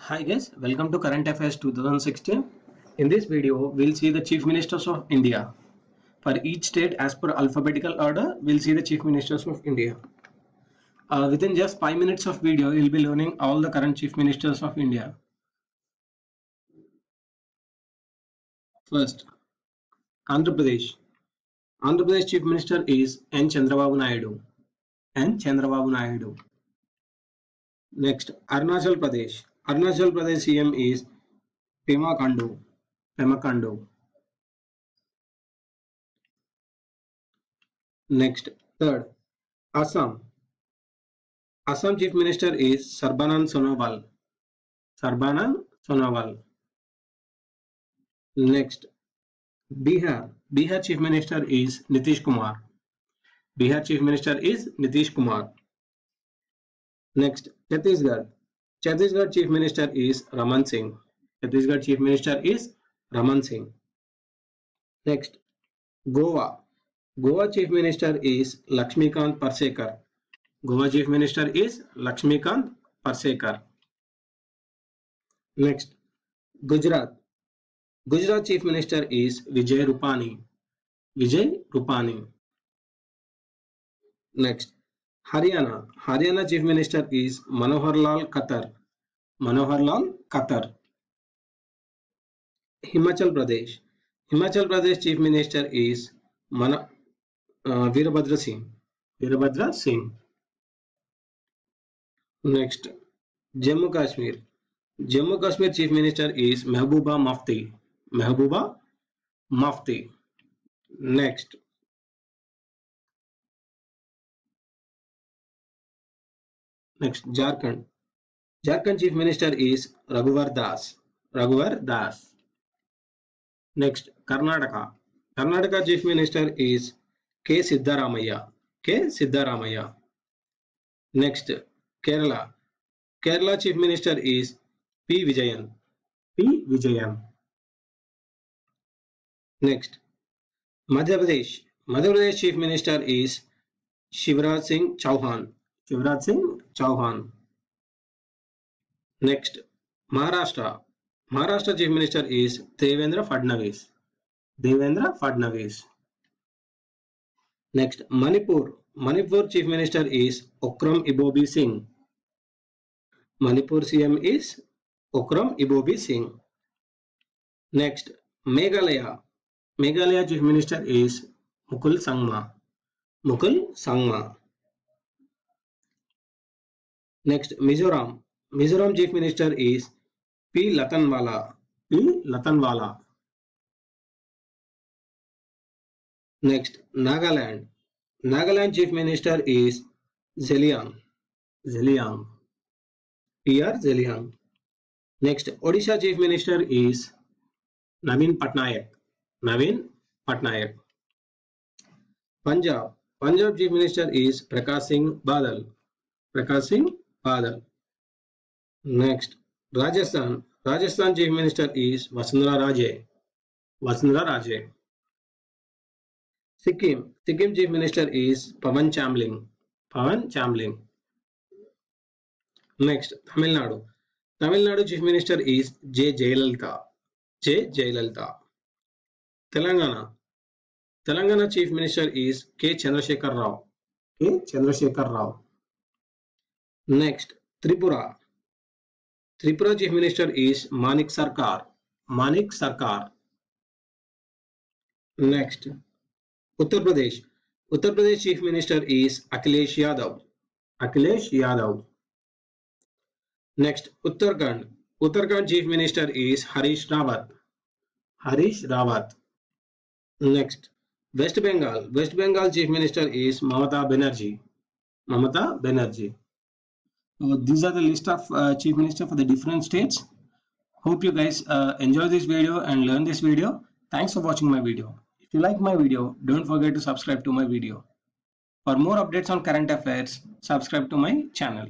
Hi guys, welcome to Current Affairs 2016. In this video, we'll see the Chief Ministers of India. For each state, as per alphabetical order, we'll see the Chief Ministers of India. Within just 5 minutes of video, you'll be learning all the current Chief Ministers of India. First, Andhra Pradesh. Andhra Pradesh Chief Minister is N. Chandrababu Naidu. N. Chandrababu Naidu. Next, Arunachal Pradesh. Arunachal Pradesh CM is Pema Khandu. Pema Khandu. Next, third, Assam. Assam Chief Minister is Sarbanand Sonowal. Sarbanand Sonowal. Next, Bihar. Bihar Chief Minister is Nitish Kumar. Bihar Chief Minister is Nitish Kumar. Next, Chhattisgarh. Chhattisgarh Chief Minister is Raman Singh. Chhattisgarh Chief Minister is Raman Singh. Next, Goa. Goa Chief Minister is Lakshmikant Parsekar. Goa Chief Minister is Lakshmikant Parsekar. Next, Gujarat. Gujarat Chief Minister is Vijay Rupani. Vijay Rupani. Next, Haryana. Haryana Chief Minister is Manohar Lal Khattar. Manohar Lal Khattar. Himachal Pradesh. Himachal Pradesh Chief Minister is Veerbhadra Singh. Veerbhadra Singh. Next, Jammu Kashmir. Jammu Kashmir Chief Minister is Mehbooba Mufti. Mehbooba Mufti. Next, Jharkhand. Jharkhand Chief Minister is Raghuvar Das. Raghuvar Das. Next, Karnataka. Karnataka Chief Minister is K. Siddaramaiah. K. Siddaramaiah. Next, Kerala. Kerala Chief Minister is P. Vijayan. P. Vijayan. Next, Madhya Pradesh. Madhya Pradesh Chief Minister is Shivraj Singh Chauhan. Shivraj Singh Chauhan. Next, Maharashtra. Maharashtra Chief Minister is Devendra Fadnavis. Devendra Fadnavis. Next, Manipur. Manipur Chief Minister is Okram Ibobi Singh. Manipur CM is Okram Ibobi Singh. Next, Meghalaya. Meghalaya Chief Minister is Mukul Sangma. Mukul Sangma. Next, Mizoram. Mizoram Chief Minister is P. Latanwala. P. Latanwala. Next, Nagaland. Nagaland Chief Minister is Zeliang. Zeliang. P.R. Zeliang. Next, Odisha Chief Minister is Naveen Patnaik. Naveen Patnaik. Punjab. Punjab Chief Minister is Prakash Singh Badal. Prakash Singh Badal. Next, Rajasthan. Rajasthan Chief Minister is Vasundhara Raje. Vasundhara Raje. Sikkim. Sikkim Chief Minister is Pawan Chamling. Pawan Chamling. Next, Tamil Nadu. Tamil Nadu Chief Minister is J. Jayalalitha. J. Jayalalitha. Telangana. Telangana Chief Minister is K. Chandrasekhar Rao. K. Chandrasekhar Rao. Next, Tripura. Tripura Chief Minister is Manik Sarkar. Manik Sarkar. Next, Uttar Pradesh. Uttar Pradesh Chief Minister is Akhilesh Yadav. Akhilesh Yadav. Next, Uttarakhand. Uttarakhand Chief Minister is Harish Rawat. Harish Rawat. Next, West Bengal. West Bengal Chief Minister is Mamata Banerjee. Mamata Banerjee. So these are the list of Chief Minister for the different states. Hope you guys enjoy this video and learn this video. Thanks for watching my video. If you like my video, don't forget to subscribe to my video. For more updates on current affairs, subscribe to my channel.